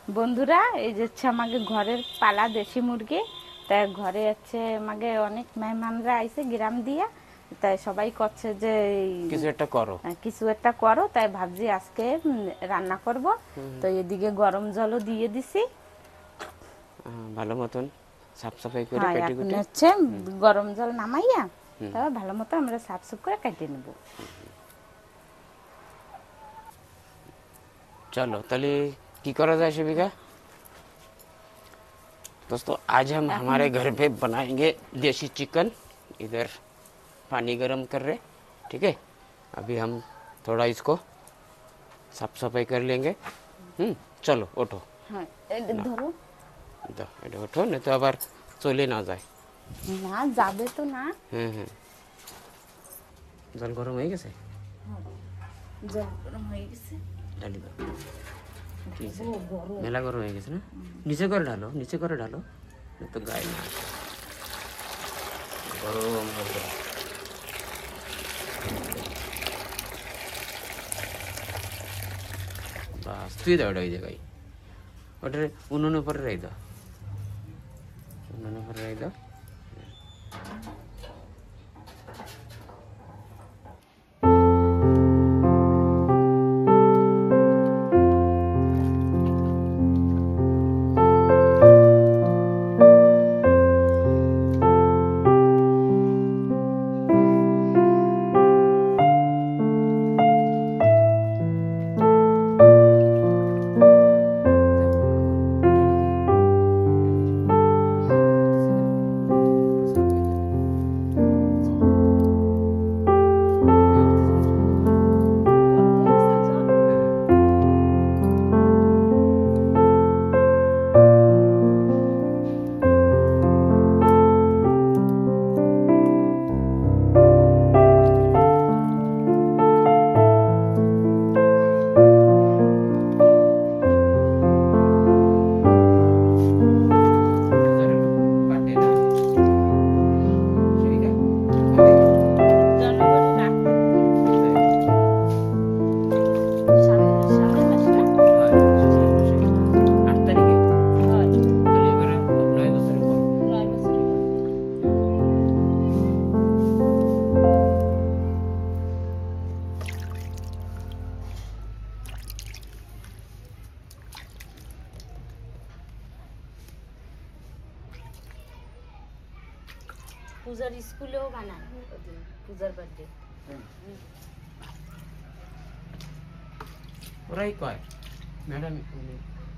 বন্ধুরা, এই যে হচ্ছে আমাকে ঘরের পালা দেশি মুরগি। তাই ঘরে হচ্ছে আমাকে অনেক মেহমানরা আইছে গ্রাম দিয়া। তাই সবাই করছে যে কিছু একটা করো। কিছু একটা করো। তাই ভাবছি আজকে রান্না করব। তো এদিকে গরম জলও দিয়ে দিছি। ভালো মতন সাফ সাফাই করে হ্যাঁ, কেটে এখন কুটে। হচ্ছে গরম জল নামাইয়া তারপর ভালো মতো আমরা সাফ সুফ করে কেটে নেব। चलो तले की करा जाए शिविका। दोस्तों आज हम हमारे घर पे बनाएंगे देसी चिकन। इधर पानी गरम कर रहे, ठीक है। अभी हम थोड़ा इसको साफ सफाई कर लेंगे। चलो उठो। হ্যাঁ, এটা না ধরো। দাও, এটা ওঠো, না তো আবার চলে না যায়। না, যাবে তো না। হ্যাঁ হ্যাঁ, জল গরম হয়ে গেছে, জল গরম হয়ে গেছে। ডালি দাও। কি আছে? মেলা গরম হয়ে গেছে না? নিচে করে ঢালো, নিচে করে ঢালো, না তো গায়ে না আসে। গরম হবে। বাস তুই দাও, ওটা ওই জায়গায়, ওটার উনুনের উপরে রাই দাও, উনুনের উপরে রাই দাও। পূজার স্কুলেও বানায় পূজার বার্থডে। ওরাই কয় ম্যাডাম,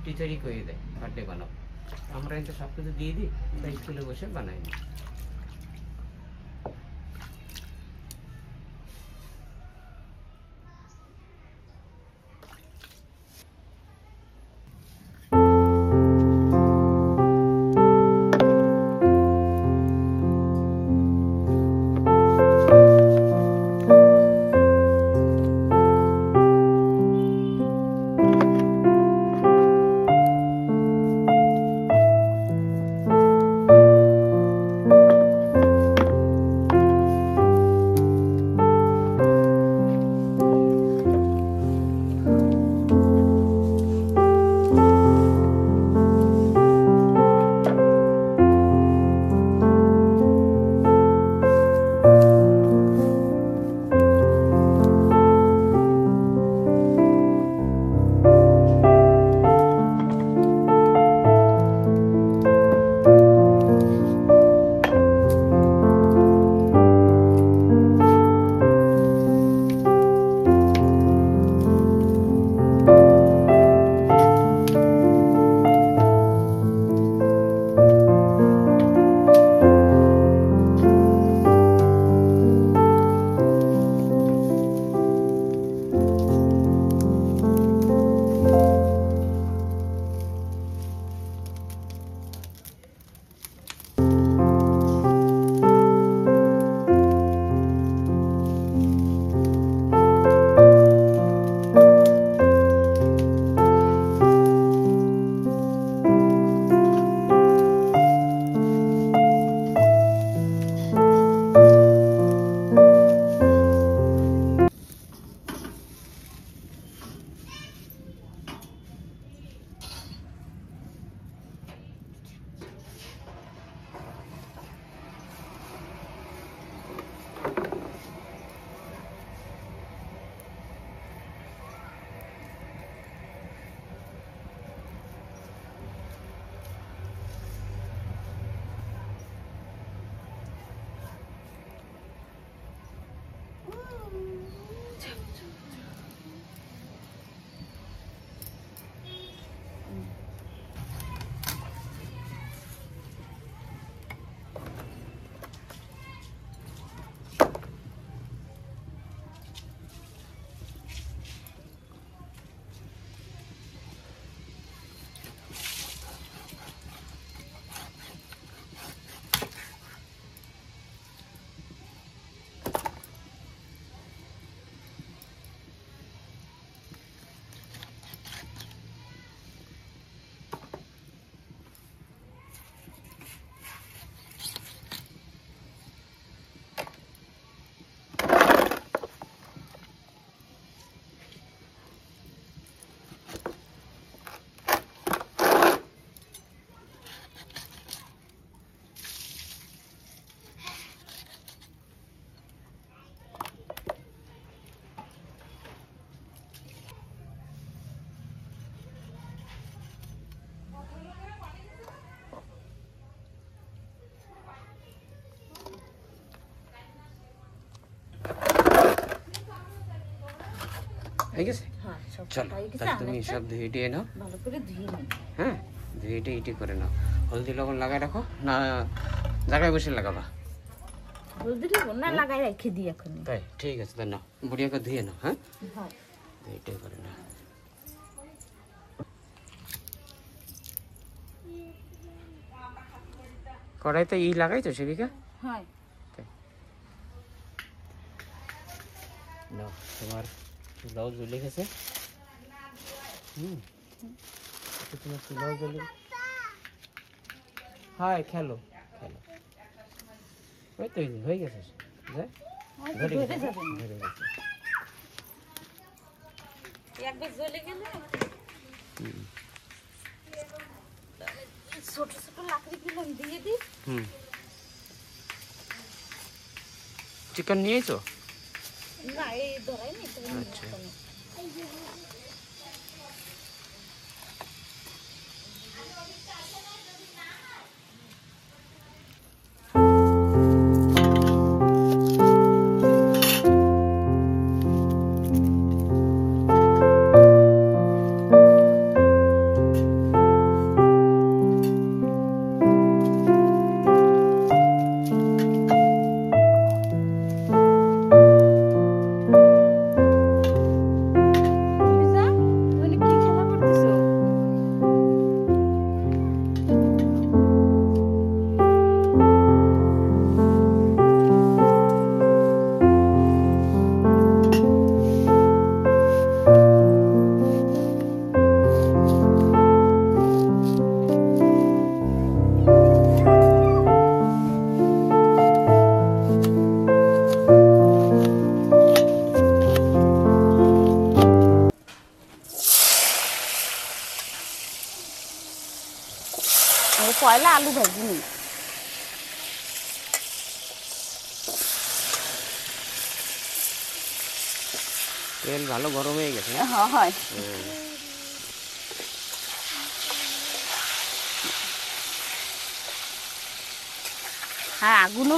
টিচারই কয়ে দেয় বার্থডে বানাও। আমরা কিন্তু সব কিছু দিয়ে দিই, তাই স্কুলে বসে বানাই না। হয়ে গেছে? হ্যাঁ সব চলো কাটা হয়ে গেছে, তাহলে তুমি অনেকটা সব ধুয়ে দিয়ে নাও। ভালো করে ধুয়ে নিই। হ্যাঁ ধুয়ে ইটি করে নাও। হলদি লবণ লাগাই রাখো না জায়গায় বসে লাগাবা? হলদি লবণ না লাগাই রেখে দিই এখন। তাই ঠিক আছে তাই নাও, বুড়িয়াকে ধুয়ে নাও। হ্যাঁ হ্যাঁ এটাই করে নাও। কড়াইতে লাগাইছো সেবিকা? হ্যাঁ নাও তোমার চুলাও জ্বলে গেছে। তোমার চুলাও জ্বলে। হ্যাঁ খেলো খেলো, ওই তো হয়ে গেছে। ধরে ধরে গেছে যাবে না। ধরে গেছে। একবার জ্বলে গেলে ছোট ছোট লাকড়ি গুলো দিয়ে দিই। চিকেন নিয়েছো? না এই ধরাই নি তো। আচ্ছা লিজা, তুমি কি খেলা করতেছো? আমি পয়লা আলু ভাজিনি। তেল ভালো গরম হয়ে গেছে। হ্যাঁ হয়। হ্যাঁ আগুনও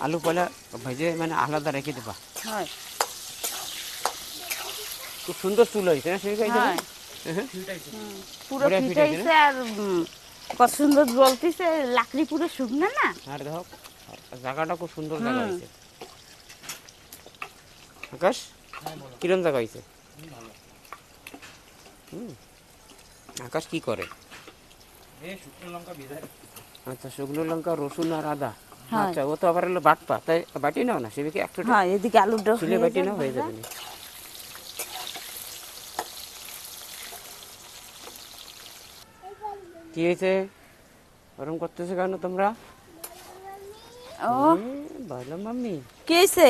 আলু পয়লা ভেজে মানে আলাদা রেখে দেবা। হয়। খুব সুন্দর চুল হয়েছে না সেবিকা? হ্যাঁ পুরো বড়িয়া ফিটাইছে ফিটাইছে আর কত সুন্দর জ্বলতিছে, লাকড়ি পুরো শুকনা না। আর দেখো জায়গাটা খুব সুন্দর জায়গা হয়েছে। আকাশ কিরম জায়গা হয়েছে? আকাশ কি করে? আচ্ছা শুকনো লঙ্কা রসুন আর আদা। হ্যাঁ। আচ্ছা ও তো আবার হলো বাটপা, তাই বাটি নাও না সেবিকে একটু হ্যাঁ এদিকে আলুটা ছিলে হয়ে বাটি যাক নাও, হয়ে ভাজা। যাবে না। কি হয়েছে গরম করতেছে কেন তোমরা? ও ভালো মাম্মি। কি হয়েছে?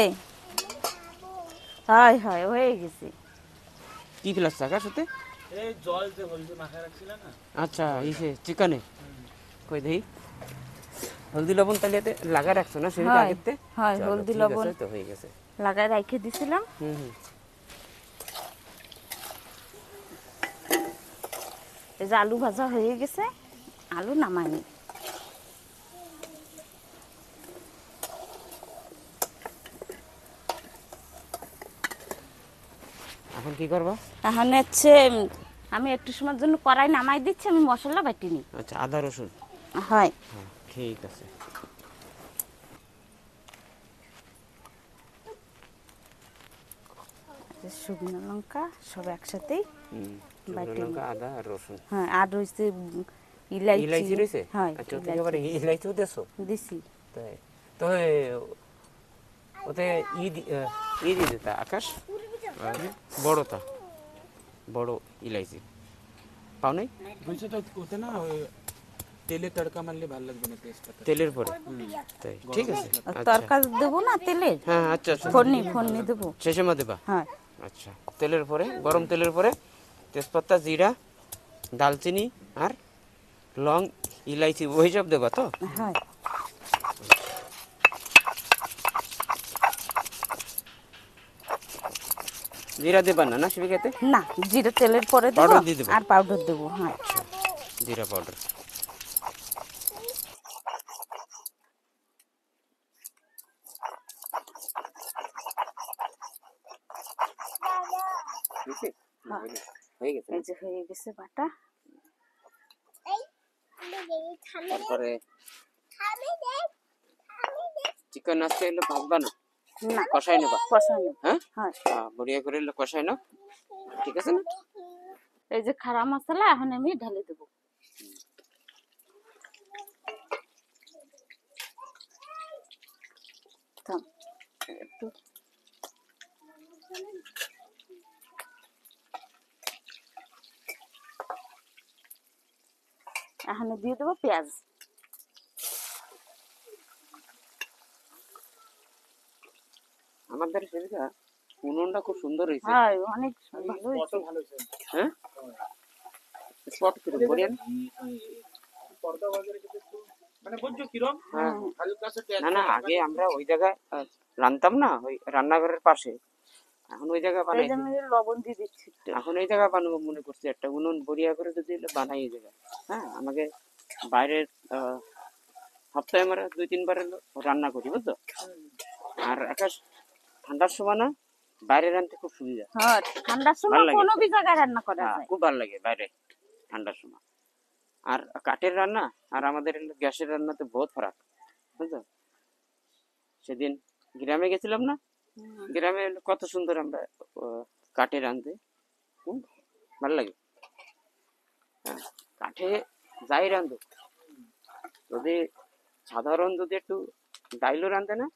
হয় হয় হয়ে গেছে। কি ফেলাস আকাশ হতে? এই জল যে হলদি মাখায় রাখছিল না, আচ্ছা ইসে চিকেনে কই দেই হলদি লবণ তাহলে এতে লাগা রাখছো না সেটা হয়, আগেতে? হয়, চলো, হলদি ঠিক লবণ। আছে, তো হয়ে গেছে। লাগাই রেখে দিছিলাম। এই যে আলু ভাজা হয়ে গেছে, আলু নামাইনি। এখন কি করবা? এখন হচ্ছে আমি একটু সময়ের জন্য কড়াই নামাই দিচ্ছি, আমি মশলা বাটিনি। আচ্ছা আদা রসুন। হয় হ্যাঁ ঠিক আছে। শুকনো লঙ্কা সব একসাথেই শুকনো বাটি। লঙ্কা আদা আর রসুন। হ্যাঁ আর রয়েছে ইলাইচি ইলাইচি। রয়েছে? হ্যাঁ আচ্ছা ওতে আবার ইলাইচিও দেছো? দিছি। তাই তো ওতে ই দিয়ে দিতা আকাশ বড়টা, বড় ইলাইচি পাও নাই? বলছে তো ওতে না ওই তেলে তড়কা মারলে ভালো লাগবে না টেস্টটা। তেলের পরে? তাই ঠিক আছে। আর আচ্ছা তরকারি দেবো না তেলের? হ্যাঁ আচ্ছা আচ্ছা ফোড়নি দেবো। শেষে মধ্যে দেবা? হ্যাঁ আচ্ছা তেলের পরে, গরম তেলের পরে তেজপাতা জিরা দালচিনি আর লং ইলাইচি ওই সব দেবা তো? হ্যাঁ জিরা দেবা না না সেবিকাতে? না জিরা তেলের পরে দেবো পাউডার দিয়ে দেবো? আর পাউডার দেবো। হ্যাঁ আচ্ছা জিরা পাউডার। হয়েছে? হ্যাঁ। হয়ে গেছে এই যে হয়ে গেছে বাটা। তারপরে চিকেন আজকে এলো ভাজবা না, না, কষাই নেবা? কষাই নেব। হ্যাঁ হ্যাঁ। বড়িয়া করে এলো কষাই নাও, ঠিক আছে না? এই যে খারা মশলা এখন আমি ঢেলে দেবো। থাম, একটু এখন দিয়ে দেবো পেঁয়াজ। আমাদের সেদিকে উনুনটা খুব সুন্দর হয়েছে। হ্যাঁ, অনেক ভালো কত হয়েছে। ভালো হয়েছে। হ্যাঁ স্পট করে বড়িয়া না? পর্দা বাজারে কিন্তু একটু মানে বুঝছো কিরম হ্যাঁ হালকা সে না না, আগে আমরা ওই জায়গায় রান্তাম না, ওই রান্নাঘরের পাশে। এখন ওই জায়গায় এই যে বানাইছি, আমি লবণ দিয়ে দিচ্ছি একটু। এখন এই জায়গায় বানাবো মনে করছি, একটা উনুন বড়িয়া করে যদি বানাই এই জায়গায়। হ্যাঁ আমাকে বাইরের সপ্তাহে আমরা 2-3 বার রান্না করি বুঝছো। আর আকাশ ঠান্ডার সময় না বাইরে রান্নতে খুব সুবিধা। হ্যাঁ, ঠান্ডার সময় ভালো লাগে। কোনো বি জায়গায় রান্না করা হ্যাঁ যায়। খুব ভালো লাগে বাইরে ঠান্ডার সময়। আর কাঠের রান্না আর আমাদের গ্যাসের রান্না তো বহুত ফারাক বুঝছো। সেদিন গ্রামে গেছিলাম না, গ্রামে কত সুন্দর আমরা কাঠে রাঁধতে, ভালো লাগে। হ্যাঁ, কাঠে যাই রাঁধো, যদি সাধারণ যদি একটু ডাইলও রাঁধে না,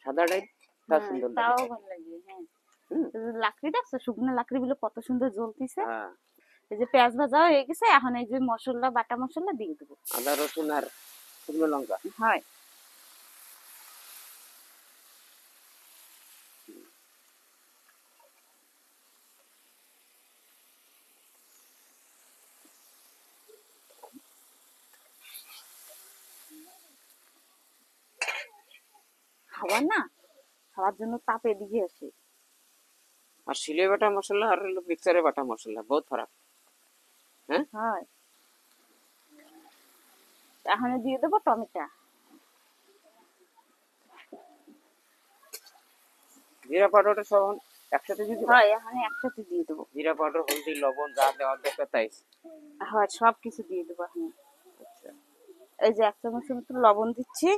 সাদা ডাইল, তা হ্যাঁ, সুন্দর তাও লাগে। ভালো লাগে। হ্যাঁ, হুম। এই যে লাকড়ি দেখছো, শুকনো লাকড়ি গুলো কত সুন্দর জ্বলতিছে। হ্যাঁ এই যে পেঁয়াজ ভাজা হয়ে গেছে, এখন এই যে মশলা, বাটা মশলা দিয়ে দেবো। আদা রসুন আর শুকনো লঙ্কা। হয়। হাওয়া না, হাওয়ার জন্য তাপ এদিকে আসে। আর শিলে বাটা মশলা আর মিক্সারে বাটা মশলা বহুত ফারাক। হ্যাঁ হয়। এখন দিয়ে দেবো টমেটো। জিরা পাউডারটা সব একসাথে দিয়ে দিবা? হয়, এখন একসাথে দিয়ে দেবো। জিরা পাউডার, হলদি, লবণ যা দেওয়ার দরকার তাই। হয়, সব কিছু দিয়ে দেবো এখন। আচ্ছা এই যে 1 চামচের মতো লবণ দিচ্ছি।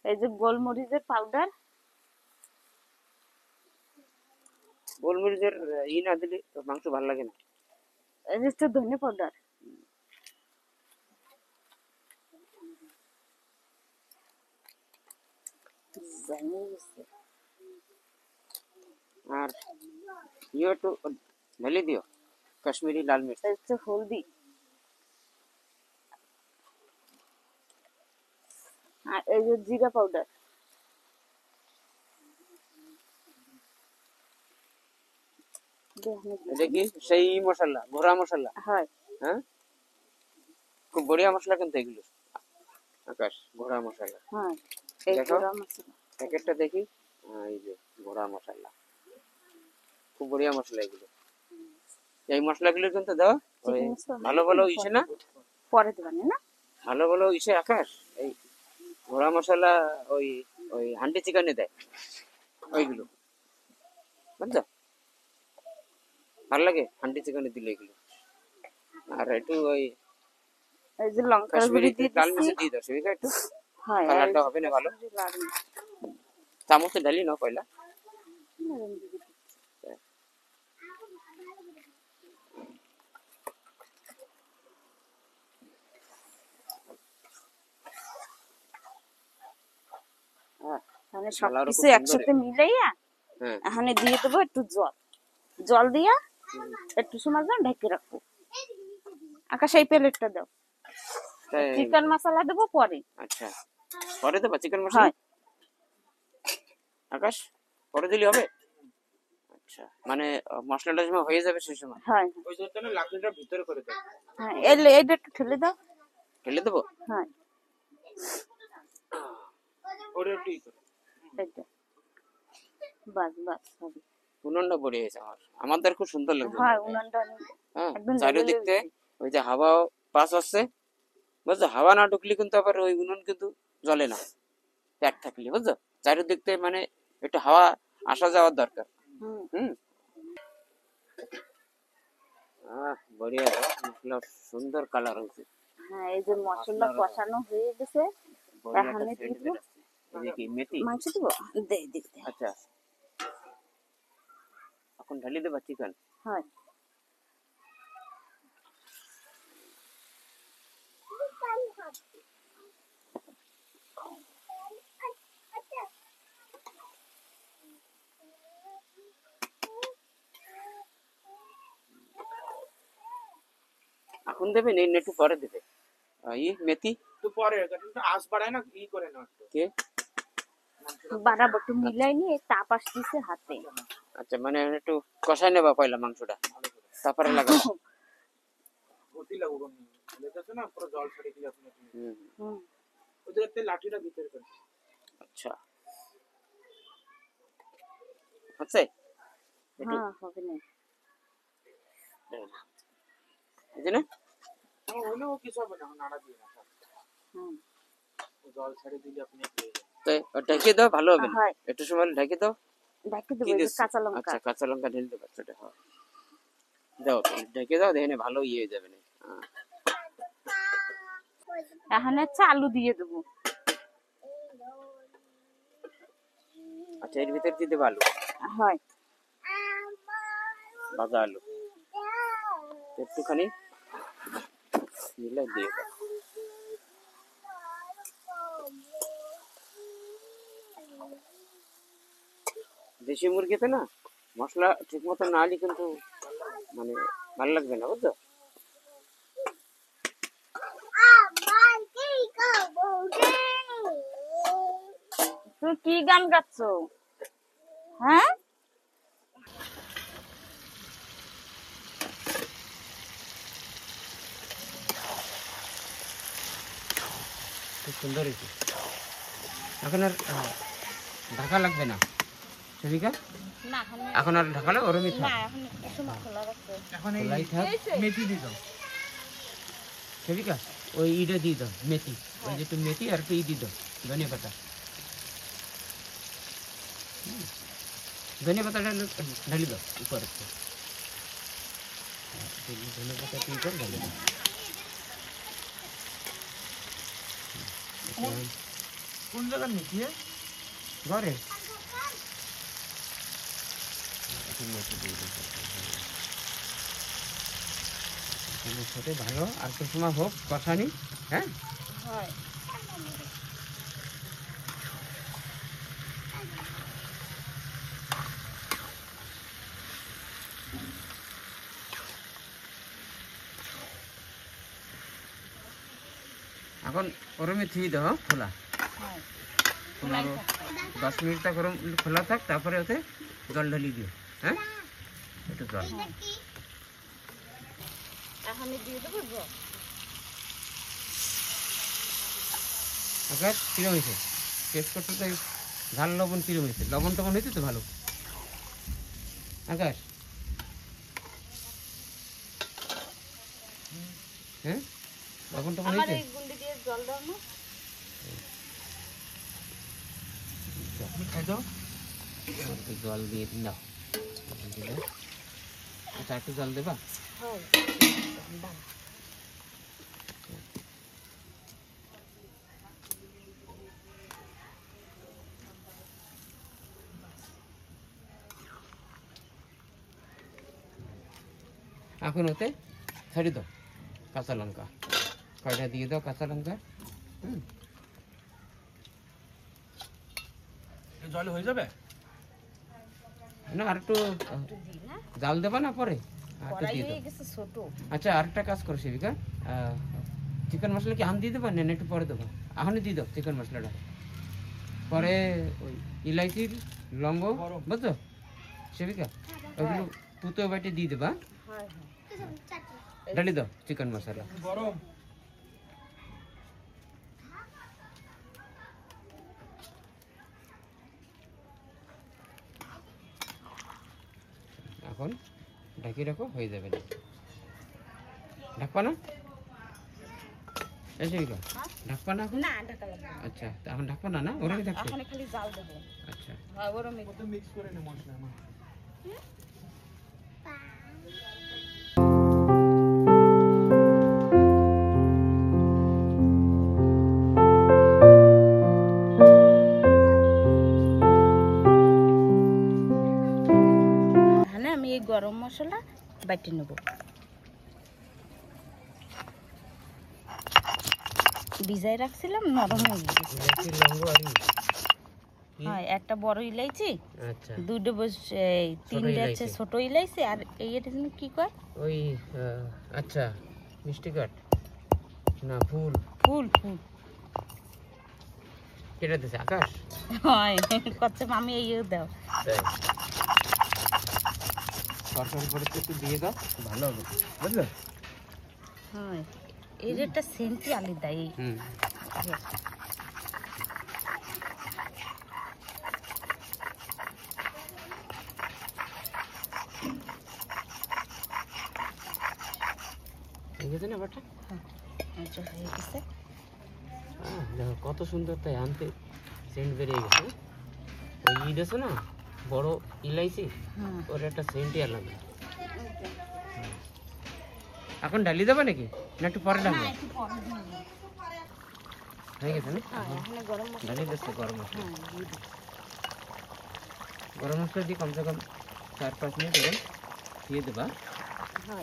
এই যে গোলমরিচের পাউডার। গোলমরিচের না দিলে তো মাংস ভালো লাগে না। এই যে একটু ধনে পাউডার। আর একটু ঢেলে দিও কাশ্মীরি লাল মির্চ। এই যে হলদি। আর এই যে জিরা পাউডার। এটা কি সেই মশলা, ঘোড়া মশলা? হয়। হ্যাঁ খুব বড়িয়া মশলা কিন্তু এগুলো, আকাশ ঘোড়া মশলা। হ্যাঁ, এই দেখো গুঁড়া মশলা। প্যাকেটটা দেখি, এই যে ঘোড়া মশলা, খুব বড়িয়া মশলা এগুলো। এই মশলাগুলো কিন্তু দাও ওই চিকেন মশলা ভালো ভালো ইসে না, পরে দেবেন না। ভালো ভালো ইসে আকাশ। এই ঘোড়া মশলা ওই ওই হান্ডি চিকেনে দেয় ওইগুলো, বুঝছো? ভালো লাগে হান্ডি চিকেনে দিলে এগুলো। আর একটু ওই এই যে লঙ্কার গুঁড়ি কাশ্মীরি দিয়ে লাল দিচ্ছি। মির্চ দিয়ে দাও সেদিকে একটু, হয়, আর কালারটা এই যে হবে না ভালো। কাশ্মীরি লাল মির্চ। চামচে ঢালি নাও পয়লা। হ্যাঁ মানে কালারও সবকিছু খুব সুন্দর। একসাথে মিলাইয়া হ্যাঁ এখন দিয়ে দেবো একটু জল। জল দিয়া একটু সময় জন্য ঢেকে রাখবো। আকাশ এই প্লেটটা দাও। তাই চিকেন মশলা দেবো পরে। আচ্ছা পরে দেবা চিকেন মশলা? হয়। আকাশ পরে দিলে হবে? আচ্ছা মানে মশলাটা যখন হয়ে যাবে সেই সময় হয়। ওই জন্য লাকড়িটা ভিতরে করে দাও। হ্যাঁ, এইটা একটু ঠেলে দাও। ঢেলে দেবো? হ্যাঁ, ওরে একটু ই করো। এইটা বাস বাস হবে। উনুনটা পড়ে গেছে আমাদের খুব সুন্দর লাগছে। হয়, উনানটা হ্যাঁ একদম চারিদিকতে ওই যে হাওয়া পাস আসছে বুঝছো, হাওয়া না ঢুকলে কিন্তু আবার ওই উনুন কিন্তু জ্বলে না প্যাক থাকলে, বুঝছো? চারিদিকতে মানে একটু হাওয়া আসা যাওয়ার দরকার। बढ़िया है मतलब सुंदर कलर হয়েছে হ্যাঁ এই যে মশলা কষানো হয়ে গেছে बढ़िया এখন का सेंट দিব दे रहा है ये देखिए मेथी মাংস দিব দে দে দে। अच्छा এখন ঢালি দেবা চিকেন হয় এখন দেবে না একটু পরে দেবে ये मेथी তো পরে কিন্তু আঁচ বাড়ায় না ই করে না একটু। के বাড়াবো একটু মিলাই নিয়ে তাপ আসতেছে হাতে আচ্ছা মানে একটু কষাই নেবা পয়লা মাংসটা তারপরে লাগাবো গতি লাগবে লেগেছে না পুরো জল ছেড়ে দিলে আপনি হুম ওদের তে লাঠিটা ভিতরে করে আচ্ছা হচ্ছে হ্যাঁ হবে না এই যে না আমার হলো কিছু হবে না নাড়া দিয়ে না হুম জল ছেড়ে দিলে আপনি পেয়ে যাবেন। তো ঢেকে দাও ভালো হবে না হয় একটু সময় ঢেকে দাও দেখে দেবো কি এই যে দিচ্ছ? কাঁচা লঙ্কা আচ্ছা কাঁচা লঙ্কা ঢেলে দেবো ছোট হ্যাঁ দাও ঢেকে দাও দেখে নে ভালো ইয়ে হয়ে যাবে না হ্যাঁ। এখন হচ্ছে আলু দিয়ে দেবো আচ্ছা এর ভিতরে দিয়ে দেবো আলু হয় ভাজা আলু একটুখানি মিলে দিয়ে দাও দেশি মুরগিতে না মশলা ঠিক মতো না হলে কিন্তু মানে ভালো লাগবে না বুঝছো তুই কি গান গাচ্ছ হ্যাঁ খুব সুন্দর হয়েছে এখন আর ঢাকা লাগবে না সেদিকা না এখন আর ঢাকা লাগবে ওরমই থাক এখন একটু সময় খোলা রাখছে এখন খোলাই থাক মেথি দিয়ে দাও সেদিকা ওই ইটা দিয়ে দাও মেথি ওই যে একটু মেথি আর একটু ই দিয়ে দাও ধনিয়া পাতা ধনিয়া পাতা ঢালি দাও উপর একটু ধনিয়া পাতা একটু উপর ঢালি দাও কোন জায়গার মেথি ঘরে সাথে ভালো আর কিছু সময় হোক কষানি হ্যাঁ হয় এখন ওরমে থুই দাও খোলা হয় 10 মিনিট তক ওরম খোলা থাক তারপরে ওতে জল ঢালি দিও হ্যাঁ একটু জল এখন দিয়ে দেবো আকাশ কিরম হয়েছে টেস্ট করতে তো ঝাল লবণ কিরম হয়েছে লবণ টবণ হয়েছে তো ভালো আকাশ হ্যাঁ লবণ টবণ আমার হয়েছে এই গুন্ডি দিয়ে জল দাও না খাই দাও একটু জল দিয়ে দাও দিলে আচ্ছা একটু জল দেবা হয় এখন ওতে ছাড়ি দাও কাঁচা লঙ্কা কয়টা দিয়ে দাও কাঁচা লঙ্কা জল হয়ে যাবে না আর একটু জাল দেবা না পরে আর একটু কড়াই দিয়ে দাও হয়ে গেছে ছোট আচ্ছা আরেকটা কাজ করো সেবিকা চিকেন মশলা কি আম দিয়ে দেবা না একটু পরে দেবো এখনই দিয়ে দাও চিকেন মশলাটা পরে ওই ইলাইচির লঙ্গ বুঝছো সেবিকা ওইগুলো পুতো বাটি দিয়ে দেবা হয় ডালি দাও চিকেন মশলা গরম এখন ঢাকি রাখো হয়ে যাবে না ঢাকবা না এই সেবিকা ঢাকবা না এখন না ঢাকা লাগবে না। আচ্ছা তা এখন ঢাকবা না না ওরকমই থাকছে এখন খালি জাল দেবো আচ্ছা হয় ওরম কত মিক্স করে নে মশলা আমার এখানে আমি এই গরম মশলা বাটি নেব। ভিজাই রাখছিলাম, নরম হয়ে গেছে। হ্যাঁ, একটা বড় ইলাইচি, আচ্ছা, দুটো তিনটে আছে ছোট ইলাইচি, আর এই এটা কি কয় ওই আচ্ছা মিষ্টি কাঠ না ফুল ফুল ফুল কেটে দিছে আকাশ। হয় কচ্ছে মামি এইও দাও। তাই তরকারি করে একটু দিয়ে দাও, ভালো হবে বুঝলে। হয়, এর একটা সেন্টি আলি দেয়। হুম, হয়ে গেছে না বাটা? আচ্ছা, হয়ে গেছে। দেখো কত সুন্দর, তাই আনতে সেন্ট বেরিয়ে গেছে। ওই ঈদ আছে না বড় ইলাইচি, ওর একটা সেন্টই আলাদা। এখন ডালি দেবে নাকি না একটু পরে ডালবো? হয়ে গেছে না? ডালি দিচ্ছে গরম মশলা। গরম মশলা দিয়ে কমসে কম 4-5 মিনিট এবার দিয়ে দেবা।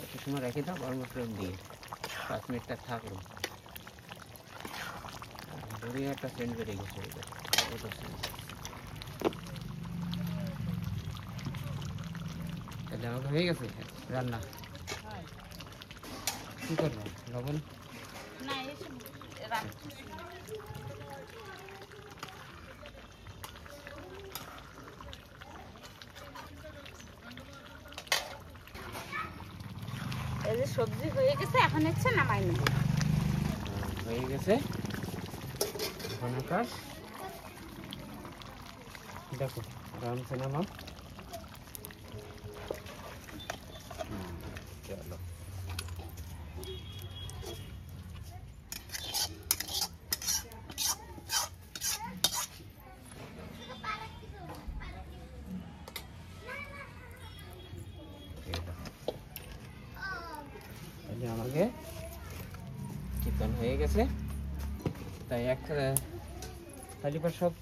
একটু সময় রেখে দাও গরম মশলা দিয়ে, 5 মিনিট তার থাকলো। বড়িয়া একটা সেন্ট বেরিয়ে গেছে। তাহলে আমাকে হয়ে গেছে রান্না। কি করবো, লবণ এই যে সবজি হয়ে গেছে, এখন হচ্ছে নামাই নেব। হয়ে গেছে। এখন আকাশ দেখো আরামসে নামাও। চলো আমাকে চিকেন হয়ে গেছে। তাই এক থালি পর সব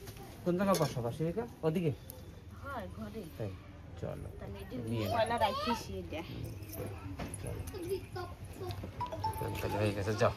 কোন জায়গা পাশাপাশি ওদিকে। হয় ঘরে, তাই চলো তাহলে এটা নিয়ে নাও। কয়লা রাখিস এটা। চলো তাহলে হয়ে গেছে, যাও।